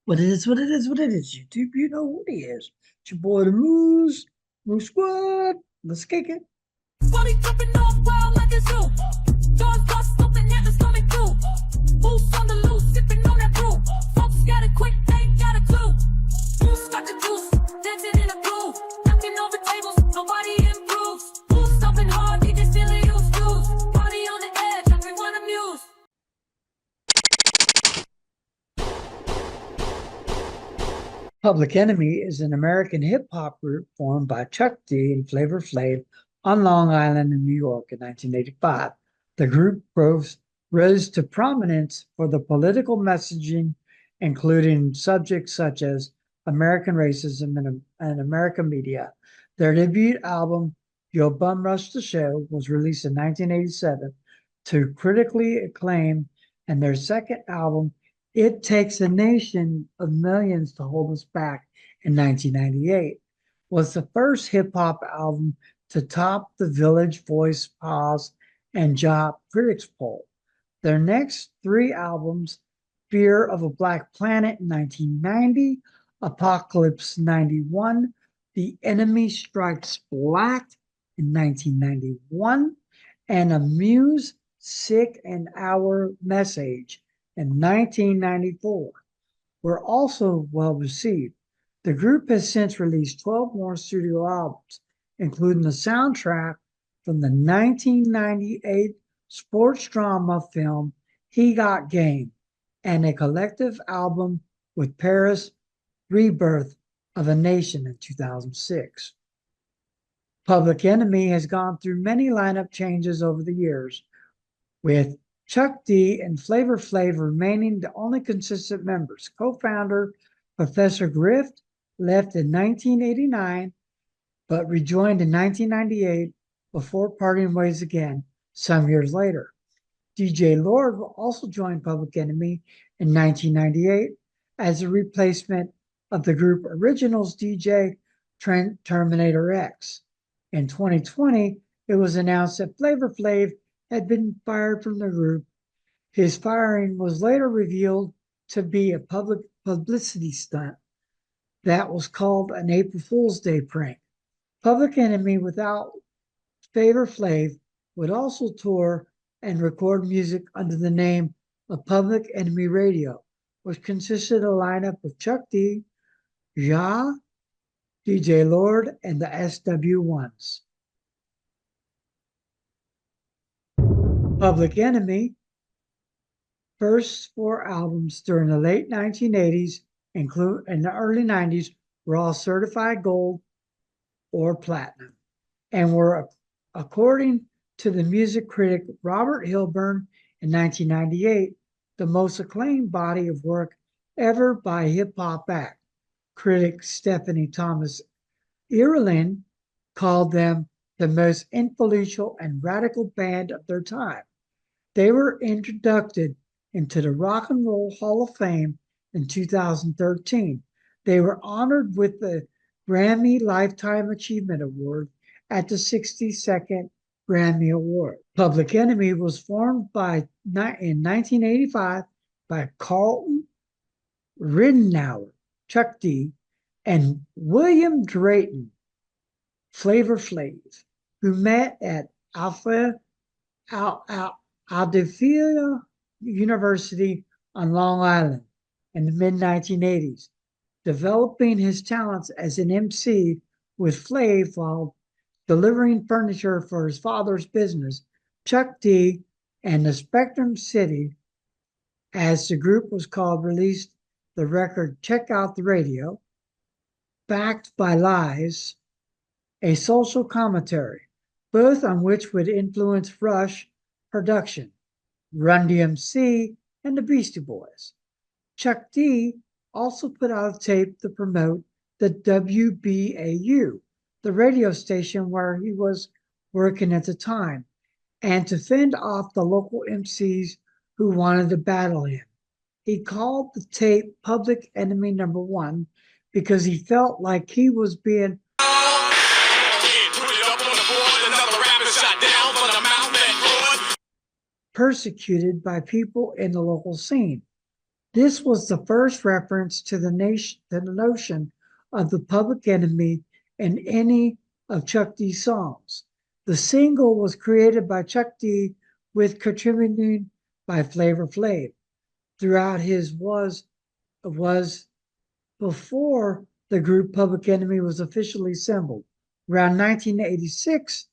What it is, what it is, what it is. YouTube, you know what it is. It's your boy, the Moose Squad. Let's kick it. Body jumping off wild like a zoo. Jaws bust open at the stomach too. Who's on the loose, sipping on that brew. Folks got it quick, they ain't got a clue. Who's got the juice, dancing in a groove. Knocking over tables, nobody improves. Who's stomping hard, they just feeling used to. Body on the edge, everyone amused. Public Enemy is an American hip hop group formed by Chuck D and Flavor Flav on Long Island in New York in 1985. The group rose to prominence for the political messaging, including subjects such as American racism and American media. Their debut album, Yo Bum Rush the Show, was released in 1987 to critically acclaim, and their second album, It Takes a Nation of Millions to Hold Us Back in 1998, was the first hip hop album to top the Village Voice, Pause, and Job Critics poll. Their next three albums, Fear of a Black Planet in 1990, Apocalypse 91, The Enemy Strikes Black in 1991, and Amuse, Sick, and Our Message in 1994, were also well received. The group has since released 12 more studio albums, including the soundtrack from the 1998 sports drama film He Got Game, and a collective album with Paris, Rebirth of a Nation in 2006. Public Enemy has gone through many lineup changes over the years, with Chuck D and Flavor Flav remaining the only consistent members. Co-founder Professor Grift left in 1989, but rejoined in 1998 before parting ways again some years later. DJ Lord also joined Public Enemy in 1998 as a replacement of the group Originals DJ Trent Terminator X. In 2020, it was announced that Flavor Flav had been fired from the group. His firing was later revealed to be a publicity stunt that was called an April Fool's Day prank. Public Enemy, without Flavor Flav, would also tour and record music under the name of Public Enemy Radio, which consisted of a lineup of Chuck D, Ja, DJ Lord, and the SW1s. Public Enemy first four albums during the late 1980s and the early 90s were all certified gold or platinum, and were, according to the music critic Robert Hilburn in 1998, the most acclaimed body of work ever by a hip-hop act. Critic Stephanie Thomas Ireland called them the most influential and radical band of their time. They were inducted into the Rock and Roll Hall of Fame in 2013. They were honored with the Grammy Lifetime Achievement Award at the 62nd Grammy Award. Public Enemy was formed in 1985 by Carlton Ridenour, Chuck D, and William Drayton, Flavor Flav, who met at Adelphia University on Long Island in the mid-1980s, developing his talents as an MC with Flav while delivering furniture for his father's business. Chuck D and the Spectrum City, as the group was called, released the record Check Out the Radio, Backed by Lies, a social commentary, both on which would influence Rush production, Run DMC, and the Beastie Boys. Chuck D also put out a tape to promote the WBAU, the radio station where he was working at the time, and to fend off the local MCs who wanted to battle him. He called the tape Public Enemy Number 1 because he felt like he was being persecuted by people in the local scene. This was the first reference to the notion of the public enemy in any of Chuck D's songs. The single was created by Chuck D with contributing by Flavor Flav. Throughout his was before the group Public Enemy was officially assembled. Around 1986,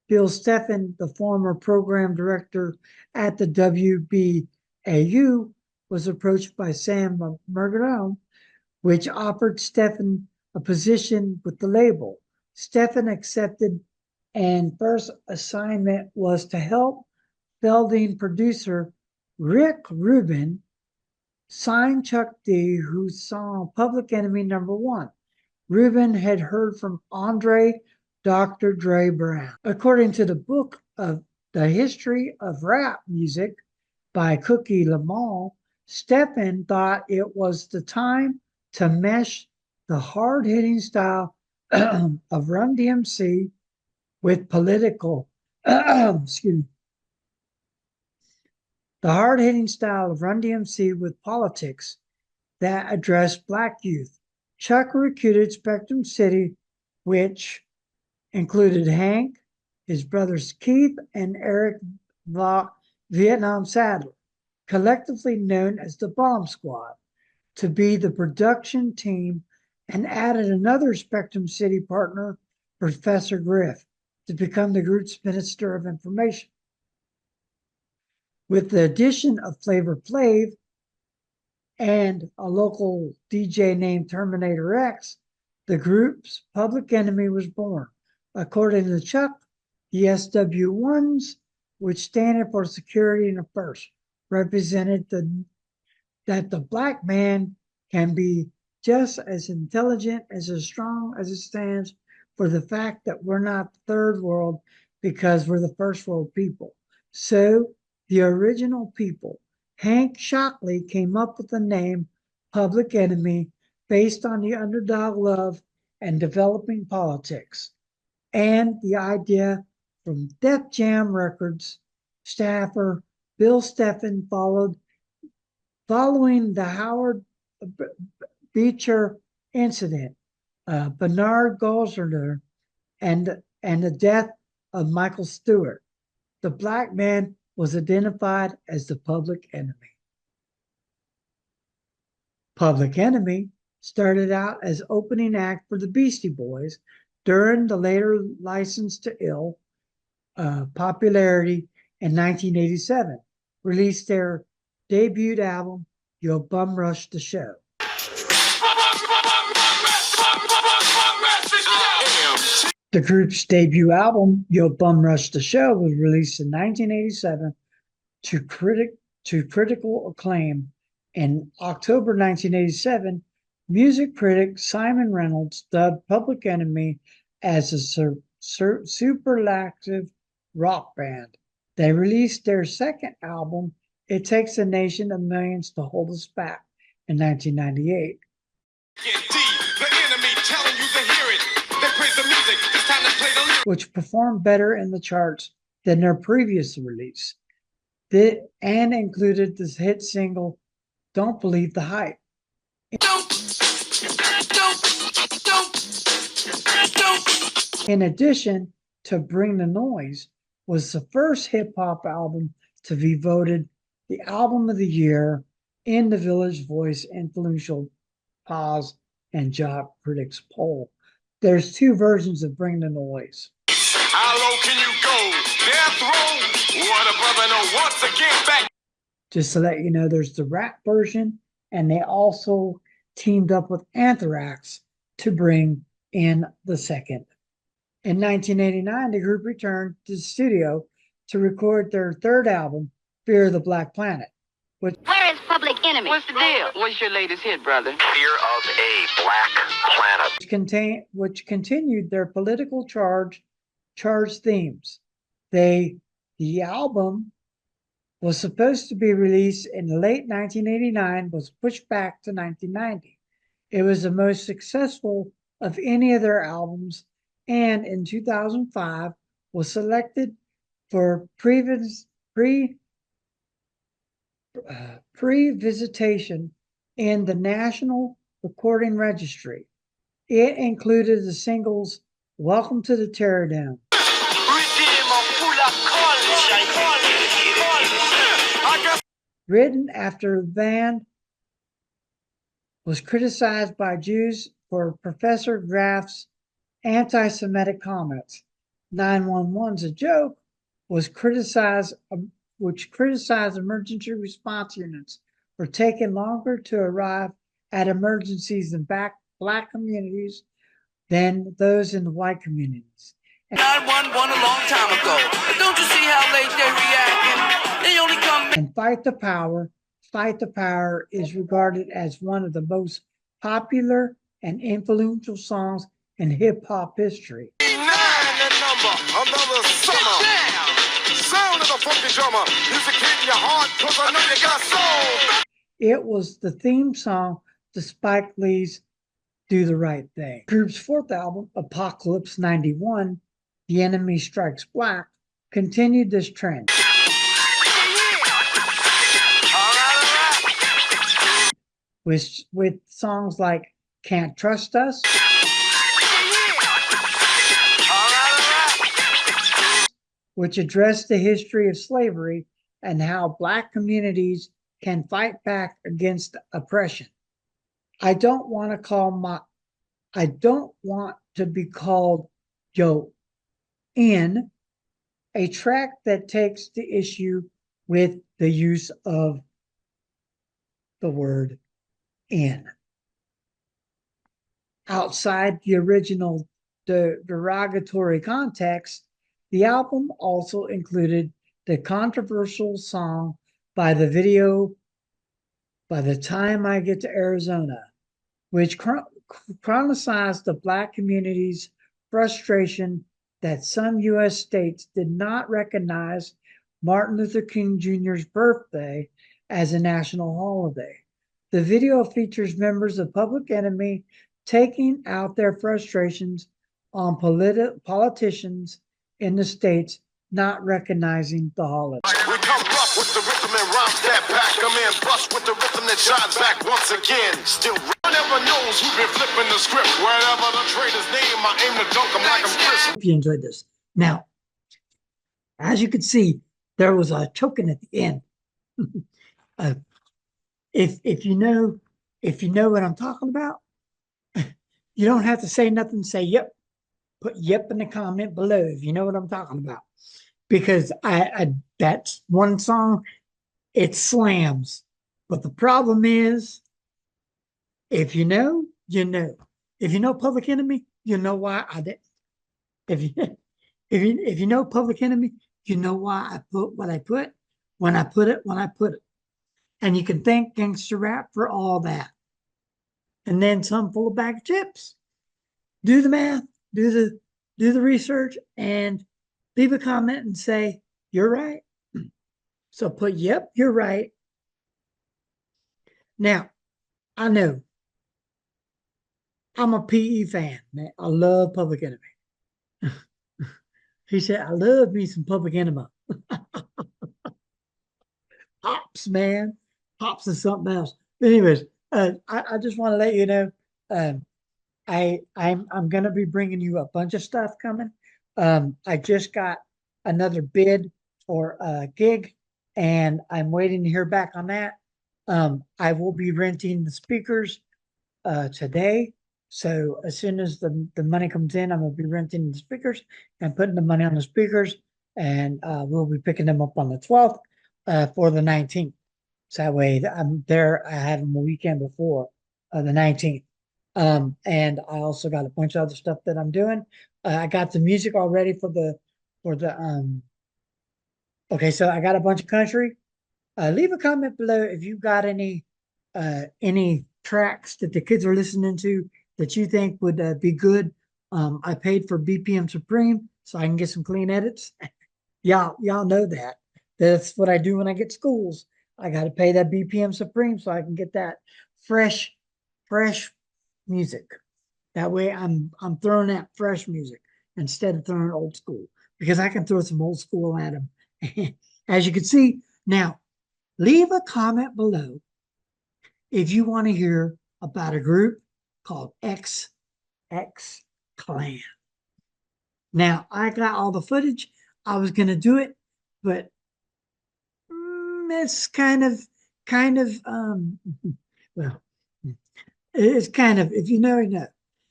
Bill Steffen, the former program director at the WBAU, was approached by Sam Margolin, which offered Steffen a position with the label. Steffen accepted, and first assignment was to help Felding producer Rick Rubin sign Chuck D, who saw Public Enemy #1. Rubin had heard from Andre Dr. Dre Brown. According to the book of The History of Rap Music by Cookie Lamont, Steffen thought it was the time to mesh the hard-hitting style of Run DMC with political, excuse me, the hard-hitting style of Run DMC with politics that addressed Black youth. Chuck recruited Spectrum City, which included Hank, his brothers Keith and Eric Vietnam Sadler, collectively known as the Bomb Squad, to be the production team, and added another Spectrum City partner, Professor Griff, to become the group's Minister of Information. With the addition of Flavor Flav and a local DJ named Terminator X, the group's Public Enemy was born. According to Chuck, the SW1s, which stand for Security and First, represented that the Black man can be just as intelligent, as strong as it stands for the fact that we're not the third world because we're the first world people. So the original people, Hank Shockley, came up with the name Public Enemy based on the underdog love and developing politics. And the idea from Def Jam Records staffer Bill Steffen following the Howard Beecher incident, Bernard Goldner, and the death of Michael Stewart. The Black man was identified as the Public Enemy. Public Enemy started out as opening act for the Beastie Boys during the later License to Ill popularity in 1987, released their debut album, You'll Bum Rush the Show. The group's debut album, You'll Bum Rush the Show, was released in 1987 to critical acclaim. In October 1987, music critic Simon Reynolds dubbed Public Enemy as a superlative rock band. They released their second album, It Takes a Nation of Millions to Hold Us Back, in 1998. Which performed better in the charts than their previous release, and included the hit single Don't Believe the Hype. In addition to Bring the Noise, was the first hip-hop album to be voted the album of the year in the Village Voice Influential Pause and Job Critics poll. There's two versions of Bring the Noise. How low can you go? Death row? What a brother, no, once again back. Just to let you know, there's the rap version, and they also teamed up with Anthrax to bring in the second. In 1989, the group returned to the studio to record their third album, Fear of the Black Planet. Where is Public Enemy? What's the deal? What's your latest hit, brother? Fear of a Black Planet. Which continued their political charged themes. The album was supposed to be released in late 1989, was pushed back to 1990. It was the most successful of any of their albums, and in 2005 was selected for pre-visitation in the National Recording Registry. It included the singles Welcome to the Teardown, written after the band was criticized by Jews for Professor Graff's anti-Semitic comments. 911's A Joke was criticized, which criticized emergency response units for taking longer to arrive at emergencies in black communities than those in the white communities. 911 a long time ago. Don't you see how late they're reacting? They only come. And Fight the Power is regarded as one of the most popular and influential songs in hip hop history. Another summer. Sound of the funky drummer. Music in your heart, 'cause I know you got soul. It was the theme song to Spike Lee's Do the Right Thing. The group's fourth album, Apocalypse 91, The Enemy Strikes Black, continued this trend. With songs like Can't Trust Us, which addressed the history of slavery and how Black communities can fight back against oppression. I don't want to be called Yo In, a track that takes the issue with the use of the word in. Outside the original derogatory context, the album also included the controversial song By the Time I Get to Arizona, which chronicled the Black community's frustration that some U.S. states did not recognize Martin Luther King Jr.'s birthday as a national holiday. The video features members of Public Enemy taking out their frustrations on politicians in the states not recognizing the holiday. We come rough with the rhythm and rhymes that back. Come in, bust with the rhythm that shines back once again. Still, never knows who's been flipping the script. Wherever the trader's name, I aim to dunk him like I'm Chris. Hope you enjoyed this. Now, as you can see, there was a choking at the end. If you know what I'm talking about, you don't have to say nothing. Say yep. Put yep in the comment below if you know what I'm talking about. Because I that's one song, it slams. But the problem is, if you know, you know. If you know Public Enemy, you know why I did. If you know Public Enemy, you know why I put what I put when I put it. And you can thank Gangster Rap for all that. And then some full of bag of chips. Do the math, do the research, and leave a comment and say, you're right. So put, yep, you're right. Now, I know I'm a PE fan, man. I love Public Enemy. He said, I love me some Public Enemy. Pops, man. Pops is something else. But anyways, I just want to let you know, I'm gonna be bringing you a bunch of stuff coming. I just got another bid for a gig, and I'm waiting to hear back on that. I will be renting the speakers today. So as soon as the money comes in, I'm gonna be renting the speakers and putting the money on the speakers, and we'll be picking them up on the 12th for the 19th. So that way I'm there. I had them a weekend before the 19th. And I also got a bunch of other stuff that I'm doing. I got the music already for the okay, so I got a bunch of country. Leave a comment below if you got any tracks that the kids are listening to that you think would be good. I paid for BPM Supreme so I can get some clean edits. Y'all know that. That's what I do when I get schools. I got to pay that BPM Supreme so I can get that fresh music. That way I'm throwing that fresh music instead of throwing old school, because I can throw some old school at them. As you can see now, Leave a comment below if you want to hear about a group called XX Clan. Now, I got all the footage. I was going to do it, but it's well, it's kind of, if you know, you know.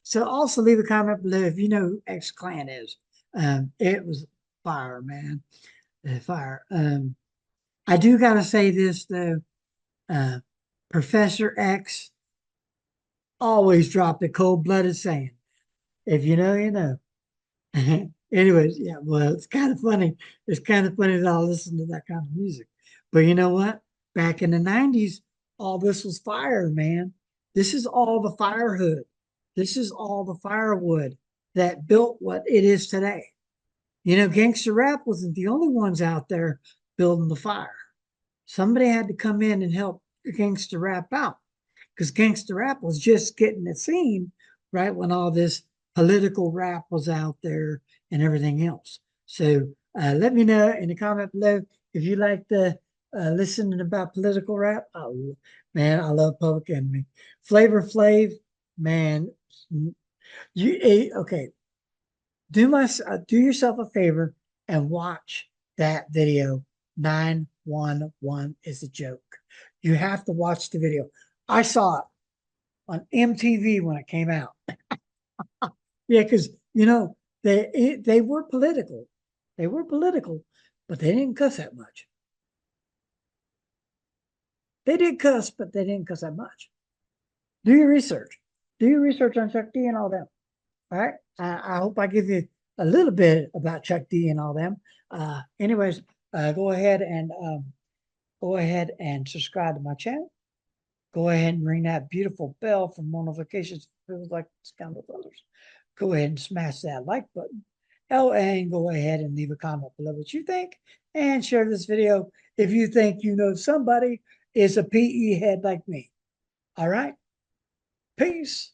So also leave a comment below if you know who X Clan is. It was fire, man. Fire. I do got to say this, though. Uh, Professor X always dropped a cold blooded saying, if you know, you know. Anyways, yeah, well, it's kind of funny. It's kind of funny that I listen to that kind of music. But you know what? Back in the 90s, all this was fire, man. This is all the firehood. This is all the firewood that built what it is today. You know, gangster rap wasn't the only ones out there building the fire. Somebody had to come in and help gangster rap out because gangster rap was just getting the scene right when all this political rap was out there and everything else. So let me know in the comment below if you like the listening about political rap. Oh, man, I love Public Enemy. Flavor Flav, man, okay. Do yourself a favor and watch that video. 911 is a joke. You have to watch the video. I saw it on MTV when it came out. Yeah, because you know they were political. They were political, but they didn't cuss that much. They did cuss, but they didn't cuss that much. Do your research. Do your research on Chuck D and all them. All right. I hope I give you a little bit about Chuck D and all them. Anyways, go ahead and subscribe to my channel. Go ahead and ring that beautiful bell for notifications. Feels like Scoundrel Brothers. Go ahead and smash that like button. Oh, and go ahead and leave a comment below what you think and share this video if you think you know somebody is a PE head like me. All right. Peace.